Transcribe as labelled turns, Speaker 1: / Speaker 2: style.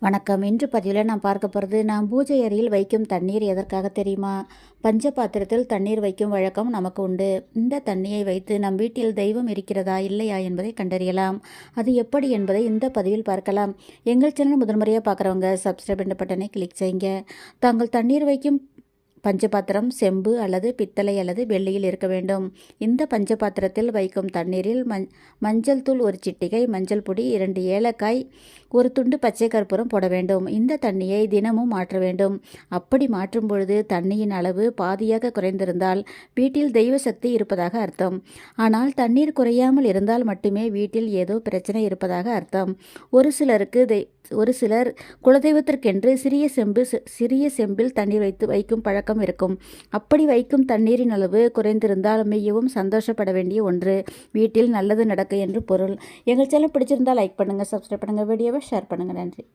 Speaker 1: வணக்கம். இன்று பதிவில் நான் பார்க்க போகிறது, நாம் பூஜை அறையில் வைக்கும் தண்ணீர் எதற்காக தெரியுமா? பஞ்ச பாத்திரத்தில் தண்ணீர் வைக்கும் வழக்கம் நமக்கு உண்டு. இந்த தண்ணியை வைத்து நம் வீட்டில் தெய்வம் இருக்கிறதா இல்லையா என்பதை கண்டறியலாம். அது எப்படி என்பதை இந்த பதிவில் பார்க்கலாம். எங்கள் சேனல் முதன்முறையாக பார்க்குறவங்க சப்ஸ்கிரைப் என்ற பட்டனை கிளிக் செய்யுங்க. தாங்கள் தண்ணீர் வைக்கும் பஞ்சபாத்திரம் செம்பு அல்லது பித்தளை அல்லது வெள்ளியில் இருக்க வேண்டும். இந்த பஞ்சபாத்திரத்தில் வைக்கும் தண்ணீரில் மஞ்சள் தூள் 1 சிட்டிகை, மஞ்சள் பொடி 2 ஏலக்காய், 1 துண்டு பச்சை கற்பூரம் போட வேண்டும். இந்த தண்ணியை தினமும் மாற்ற வேண்டும். அப்படி மாற்றும் பொழுது தண்ணியின் அளவு பாதியாக குறைந்திருந்தால் வீட்டில் தெய்வ சக்தி இருப்பதாக அர்த்தம். ஆனால் தண்ணீர் குறையாமல் இருந்தால் மட்டுமே வீட்டில் ஏதோ பிரச்சனை இருப்பதாக அர்த்தம். ஒரு சிலர் குலதெய்வத்திற்கென்று சிறிய செம்பில் தண்ணீர் வைக்கும் பழக்கம் இருக்கும். அப்படி வைக்கும் தண்ணீரின் அளவு குறைந்திருந்தால் மிகவும் சந்தோஷப்பட வேண்டிய ஒன்று. வீட்டில் நல்லது நடக்கும் என்று பொருள். எங்கள் சேனல் பிடிச்சிருந்தால் லைக் பண்ணுங்கள், சப்ஸ்கிரைப் பண்ணுங்கள், வீடியோவை ஷேர் பண்ணுங்கள். நன்றி.